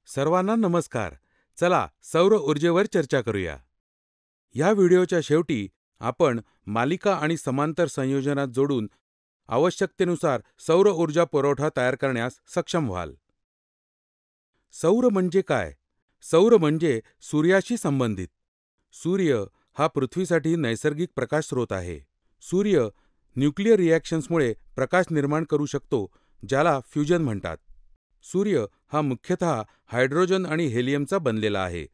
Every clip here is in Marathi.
सर्वांना नमस्कार. चला सौर ऊर्जेवर चर्चा करूया. या व्हिडिओच्या शेवटी आपण मालिका आणि समांतर संयोजनात जोडून आवश्यकतेनुसार सौर ऊर्जा पुरवठा तयार करण्यास सक्षम व्हाल. सौर म्हणजे काय? सौर म्हणजे सूर्याशी संबंधित. सूर्य हा पृथ्वीसाठी नैसर्गिक प्रकाश स्रोत आहे. सूर्य न्यूक्लिअर रिॲक्शन्समुळे प्रकाश निर्माण करू शकतो, ज्याला फ्युजन म्हणतात. सूर्य हा मुख्यतः हायड्रोजन आणि हेलियमचा बनलेला आहे.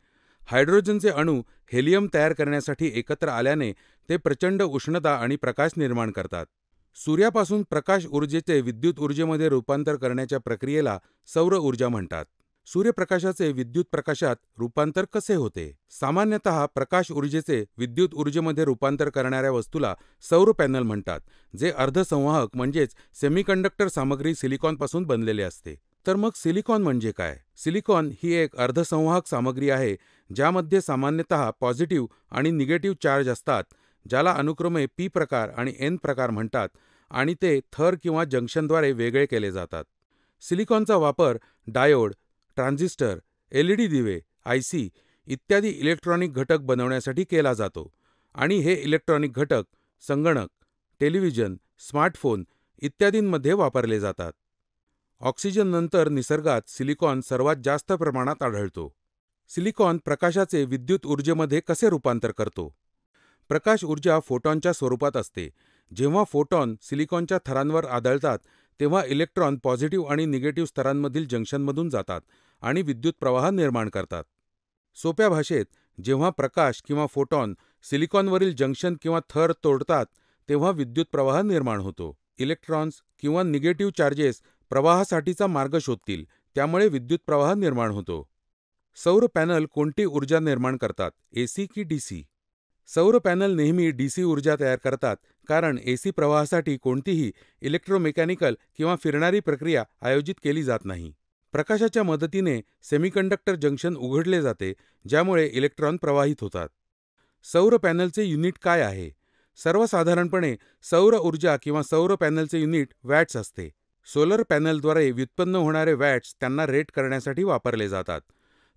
हायड्रोजनचे अणू हेलियम तयार करण्यासाठी एकत्र आल्याने ते प्रचंड उष्णता आणि प्रकाश निर्माण करतात. सूर्यापासून प्रकाश ऊर्जेचे विद्युत ऊर्जेमध्ये रूपांतर करण्याच्या प्रक्रियेला सौर ऊर्जा म्हणतात. सूर्यप्रकाशाचे विद्युत प्रकाशात रूपांतर कसे होते? सामान्यतः प्रकाश ऊर्जेचे विद्युत ऊर्जेमध्ये रूपांतर करणाऱ्या वस्तूला सौर पॅनल म्हणतात, जे अर्धसंवाहक म्हणजेच सेमीकंडक्टर सामग्री सिलिकॉनपासून बनलेले असते. तर मग सिलिकॉन म्हणजे काय? सिलिकॉन ही एक अर्धसंवाहक सामग्री आहे, ज्यामध्ये सामान्यतः पॉझिटिव्ह आणि निगेटिव्ह चार्ज असतात, ज्याला अनुक्रमे पी प्रकार आणि एन प्रकार म्हणतात, आणि ते थर किंवा जंक्शनद्वारे वेगळे केले जातात. सिलिकॉनचा वापर डायोड, ट्रान्झिस्टर, एलईडी दिवे, आयसी इत्यादी इलेक्ट्रॉनिक घटक बनवण्यासाठी केला जातो, आणि हे इलेक्ट्रॉनिक घटक संगणक, टेलिव्हिजन, स्मार्टफोन इत्यादींमध्ये वापरले जातात. ऑक्सिजननंतर निसर्गात सिलिकॉन सर्वात जास्त प्रमाणात आढळतो. सिलिकॉन प्रकाशाचे विद्युत ऊर्जेमध्ये कसे रूपांतर करतो? प्रकाश ऊर्जा फोटॉनच्या स्वरूपात असते. जेव्हा फोटॉन सिलिकॉनच्या थरांवर आदळतात, तेव्हा इलेक्ट्रॉन पॉझिटिव्ह आणि निगेटिव्ह स्तरांमधील जंक्शनमधून जातात आणि विद्युत प्रवाह निर्माण करतात. सोप्या भाषेत, जेव्हा प्रकाश किंवा फोटॉन सिलिकॉनवरील जंक्शन किंवा थर तोडतात, तेव्हा विद्युत प्रवाह निर्माण होतो. इलेक्ट्रॉन्स किंवा निगेटिव्ह चार्जेस प्रवाहासाठीचा मार्ग शोधतील, त्यामुळे विद्युत प्रवाह निर्माण होतो. सौर पॅनल कोणती ऊर्जा निर्माण करतात, एसी की डीसी? सौर पॅनल नेहमी डीसी ऊर्जा तयार करतात, कारण एसी प्रवाहासाठी कोणतीही इलेक्ट्रोमेकॅनिकल किंवा फिरणारी प्रक्रिया आयोजित केली जात नाही. प्रकाशाच्या मदतीने सेमीकंडक्टर जंक्शन उघडले जाते, ज्यामुळे इलेक्ट्रॉन प्रवाहित होतात. सौर पॅनलचे युनिट काय आहे? सर्वसाधारणपणे सौर ऊर्जा किंवा सौर पॅनलचे युनिट वॅट्स असते. सोलर पॅनलद्वारे व्युत्पन्न होणारे वॅट्स त्यांना रेट करण्यासाठी वापरले जातात.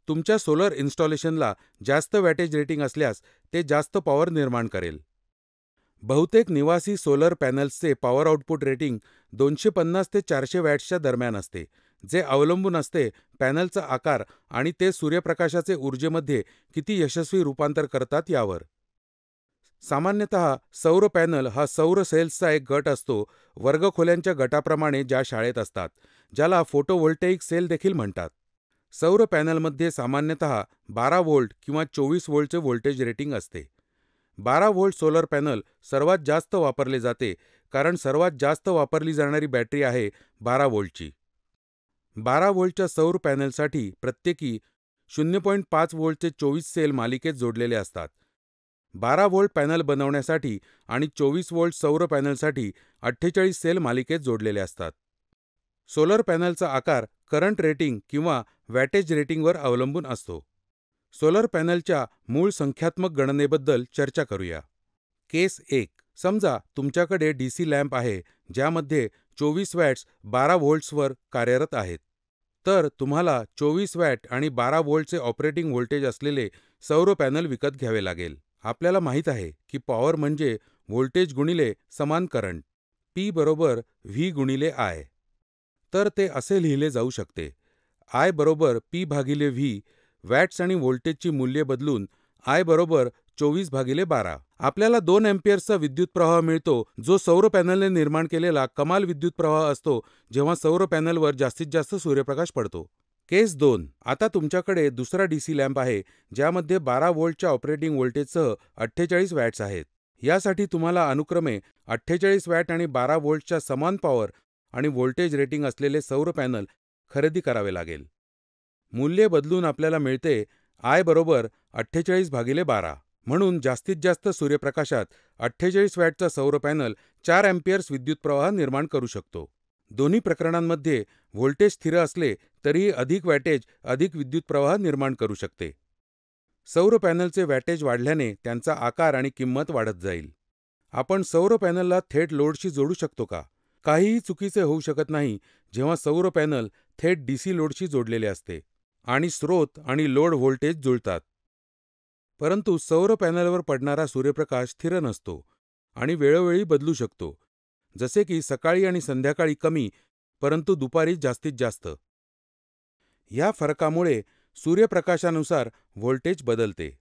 तुमच्या सोलर इन्स्टॉलेशनला जास्त वॅटेज रेटिंग असल्यास ते जास्त पॉवर निर्माण करेल. बहुतेक निवासी सोलर पॅनल्सचे पॉवर आउटपुट रेटिंग 250 ते 400 वॅट्सच्या दरम्यान असते, जे अवलंबून असते पॅनलचा आकार आणि ते सूर्यप्रकाशाचे ऊर्जेमध्ये किती यशस्वी रूपांतर करतात यावर. सामान्यतः सौर पॅनल हा सौर सेल्सचा एक गट असतो, वर्गखोल्यांच्या गटाप्रमाणे ज्या शाळेत असतात, ज्याला फोटोव्होल्टेइक सेल देखील म्हणतात. सौर पॅनलमध्ये सामान्यतः 12 व्होल्ट किंवा 24 व्होल्टचे व्होल्टेज रेटिंग असते. 12 व्होल्ट सोलर पॅनल सर्वात जास्त वापरले जाते, कारण सर्वात जास्त वापरली जाणारी बॅटरी आहे 12 व्होल्टची. 12 व्होल्टच्या सौर पॅनलसाठी प्रत्येकी 0.5 व्होल्टचे 24 सेल मालिकेत जोडलेले असतात. 12 व्होल्ट पॅनल बनवण्यासाठी आणि 24 व्होल्ट सौर पॅनलसाठी 48 सेल मालिकेत जोडलेले असतात. सोलर पॅनलचा आकार करंट रेटिंग किंवा वॅटेज रेटिंगवर अवलंबून असतो. सोलर पॅनलच्या मूळ संख्यात्मक गणनेबद्दल चर्चा करूया. केस 1. समजा तुमच्याकडे डीसी लॅम्प आहे, ज्यामध्ये 24 वॅट्स 12 व्होल्ट्सवर कार्यरत आहेत. तर तुम्हाला 24 वॅट आणि 12 व्होल्टचे ऑपरेटिंग व्होल्टेज असलेले सौर पॅनल विकत घ्यावे लागेल. आपल्याला माहीत आहे की पॉवर म्हणजे व्होल्टेज गुणिले समान करंट, P बरोबर V गुणिले I. तर ते असे लिहिले जाऊ शकते: I बरोबर P भागिले V, वॅट्स आणि व्होल्टेजची मूल्ये बदलून I बरोबर 24/12. आपल्याला 2 अँपिअर्सचा विद्युत प्रवाह मिळतो, जो सौर पॅनलने निर्माण केलेला कमाल विद्युत प्रवाह असतो जेव्हा सौर पॅनलवर जास्तीत जास्त सूर्यप्रकाश पडतो. केस 2. आता तुमच्याकडे दुसरा डीसी लॅम्प आहे, ज्यामध्ये 12 व्होल्टच्या ऑपरेटिंग व्होल्टेजसह 48 वॅट्स आहेत. यासाठी तुम्हाला अनुक्रमे 48 वॅट आणि 12 व्होल्टच्या समान पॉवर आणि व्होल्टेज रेटिंग असलेले सौर पॅनल खरेदी करावे लागेल. मूल्ये बदलून आपल्याला मिळते I बरोबर 48/12. म्हणून जास्तीत जास्त सूर्यप्रकाशात 48 वॅटचा सौर पॅनल 4 अँपिअर्स विद्युत प्रवाह निर्माण करू शकतो. दोन्ही प्रकरणांमध्ये व्होल्टेज स्थिर असले तरीही अधिक वॅटेज अधिक विद्युत प्रवाह निर्माण करू शकते. सौर पॅनलचे वॅटेज वाढल्याने त्यांचा आकार आणि किंमत वाढत जाईल. आपण सौर पॅनलला थेट लोडशी जोडू शकतो का? काहीही चुकीचे होऊ शकत नाही जेव्हा सौर पॅनल थेट डीसी लोडशी जोडलेले असते. आणि स्रोत आणि लोड व्होल्टेज जुळतात. परंतु सौर पॅनलवर पडणारा सूर्यप्रकाश स्थिर नसतो आणि वेळोवेळी बदलू शकतो, जसे की सकाळी आणि संध्याकाळी कमी, परंतु दुपारी जास्तीत जास्त. या फरकामुळे सूर्यप्रकाशानुसार व्होल्टेज बदलते.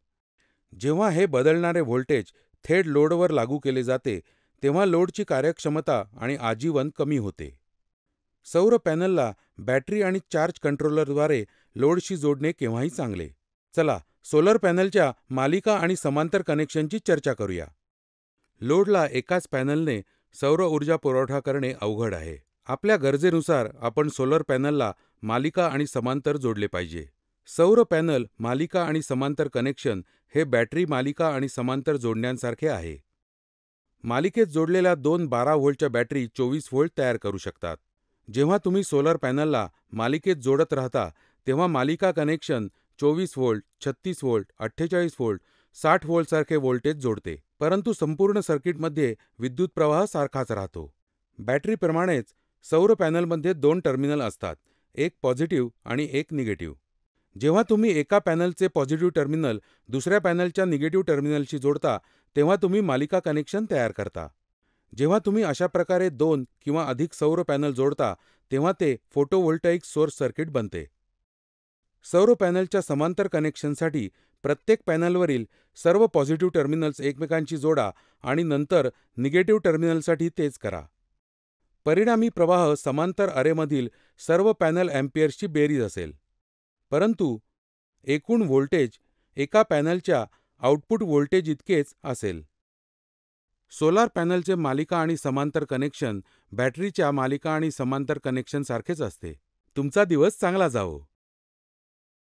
जेव्हा हे बदलणारे व्होल्टेज थेट लोडवर लागू केले जाते, तेव्हा लोडची कार्यक्षमता आणि आजीवन कमी होते. सौर पॅनलला बॅटरी आणि चार्ज कंट्रोलरद्वारे लोडशी जोडणे केव्हाही चांगले. चला, सोलर पॅनलच्या मालिका आणि समांतर कनेक्शनची चर्चा करूया. लोडला एकाच पॅनलने सौर ऊर्जा पुरवठा करणे अवघड आहे. आपल्या गरजेनुसार आपण सोलर पॅनलला मालिका आणि समांतर जोडले पाहिजे. सौर पॅनल मालिका आणि समांतर कनेक्शन हे बॅटरी मालिका आणि समांतर जोडण्यांसारखे आहे. मालिकेत जोडलेल्या 12 व्होल्टच्या बॅटरी 24 व्होल्ट तयार करू शकतात. जेव्हा तुम्ही सोलर पॅनलला मालिकेत जोडत राहता, तेव्हा मालिका कनेक्शन 24 व्होल्ट, 36 व्होल्ट, 48 व्होल्ट, 60 व्होल्टसारखे व्होल्टेज जोडते. परंतु संपूर्ण सर्किटमध्ये विद्युत प्रवाह सारखाच राहतो. बॅटरीप्रमाणेच सौर पॅनलमध्ये 2 टर्मिनल असतात, एक पॉझिटिव्ह आणि एक निगेटिव्ह. जेव्हा तुम्ही एका पॅनलचे पॉझिटिव्ह टर्मिनल दुसऱ्या पॅनलच्या निगेटिव्ह टर्मिनलशी जोडता, तेव्हा तुम्ही मालिका कनेक्शन तयार करता. जेव्हा तुम्ही अशा प्रकारे 2 किंवा अधिक सौर पॅनल जोडता, तेव्हा ते फोटोव्होल्टाईक सोर्स सर्किट बनते. सौर पॅनलच्या समांतर कनेक्शनसाठी प्रत्येक पॅनलवरील सर्व पॉझिटिव्ह टर्मिनल्स एकमेकांशी जोडा आणि नंतर निगेटिव्ह टर्मिनलसाठी तेच करा. परिणामी प्रवाह समांतर अरेमधील सर्व पॅनल अँपिअर्सची बेरीज असेल. परंतु एकूण व्होल्टेज एका पॅनलच्या आउटपुट व्होल्टेज इतकेच असेल. सोलार पॅनलचे मालिका आणि समांतर कनेक्शन बॅटरीच्या मालिका आणि समांतर कनेक्शन सारखेच असते. तुमचा दिवस चांगला जावो.